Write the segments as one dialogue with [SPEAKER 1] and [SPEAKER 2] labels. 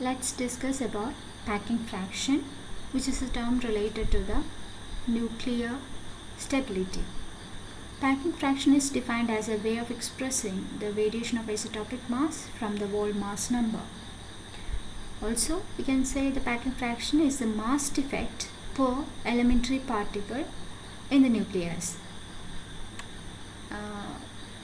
[SPEAKER 1] Let's discuss about packing fraction, which is a term related to the nuclear stability. Packing fraction is defined as a way of expressing the variation of isotopic mass from the whole mass number. Also, we can say the packing fraction is the mass defect per elementary particle in the nucleus.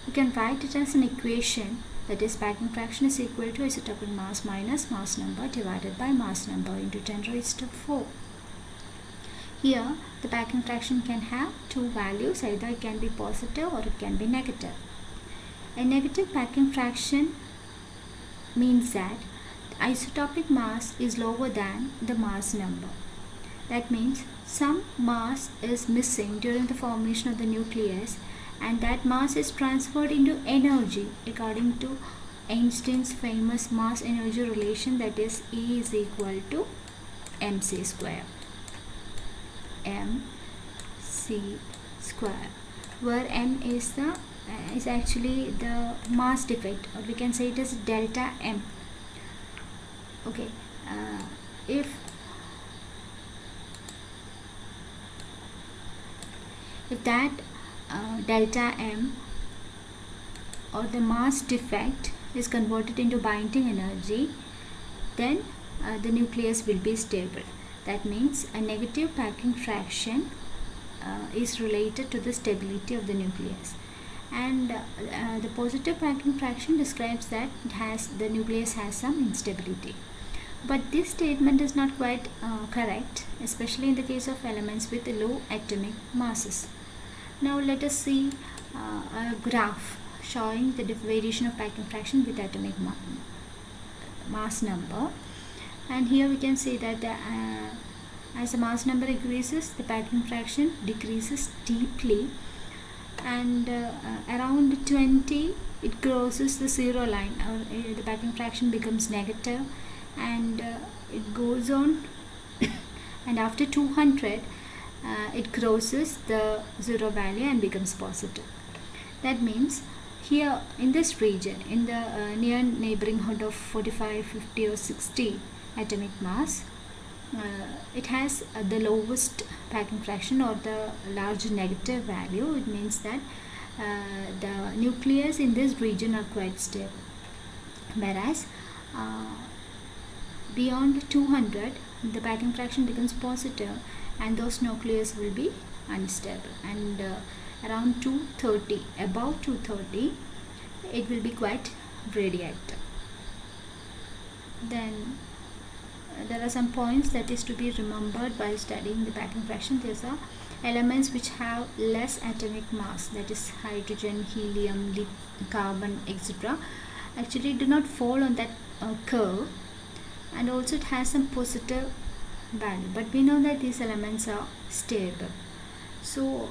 [SPEAKER 1] We can write it as an equation, that is, packing fraction is equal to isotopic mass minus mass number divided by mass number into 10⁻⁴. Here, the packing fraction can have two values, either it can be positive or it can be negative. A negative packing fraction means that the isotopic mass is lower than the mass number. That means some mass is missing during the formation of the nucleus, and that mass is transferred into energy according to Einstein's famous mass energy relation, that is E is equal to mc square. mc square, where m is actually the mass defect, or we can say it as delta m. Okay, if that delta m or the mass defect is converted into binding energy, then the nucleus will be stable. That means a negative packing fraction is related to the stability of the nucleus, and the positive packing fraction describes that the nucleus has some instability. But this statement is not quite correct, especially in the case of elements with low atomic masses. Now let us see a graph showing the variation of packing fraction with atomic mass number. And here we can see that as the mass number increases, the packing fraction decreases deeply, and around 20 it crosses the zero line, or the packing fraction becomes negative, and it goes on and after 200 it crosses the zero value and becomes positive. That means here in this region, in the near neighbourhood of 45, 50 or 60 atomic mass, it has the lowest packing fraction or the large negative value. It means that the nucleus in this region are quite stable, whereas beyond 200 the packing fraction becomes positive and those nucleus will be unstable, and around 230, above 230 it will be quite radioactive. Then there are some points that is to be remembered while studying the packing fraction. These are elements which have less atomic mass, that is hydrogen, helium, carbon, etc. actually do not fall on that curve, and also it has some positive value, but we know that these elements are stable. So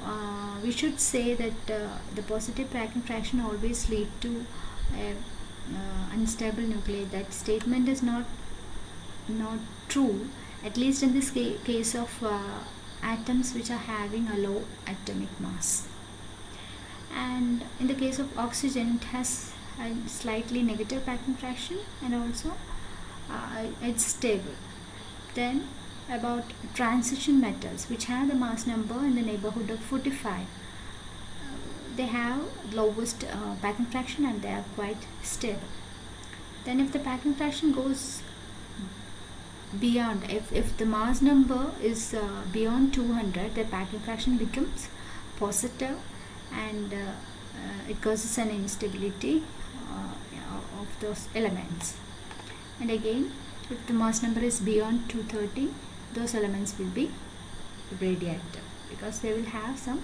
[SPEAKER 1] we should say that the positive packing fraction always lead to unstable nuclei. That statement is not true, at least in this case of atoms which are having a low atomic mass. And in the case of oxygen, it has a slightly negative packing fraction, and also it's stable. Then about transition metals which have the mass number in the neighborhood of 45, they have lowest packing fraction and they are quite stable. Then if the packing fraction goes beyond, if the mass number is beyond 200, the packing fraction becomes positive, and it causes an instability of those elements. And again, if the mass number is beyond 230, those elements will be radioactive because they will have some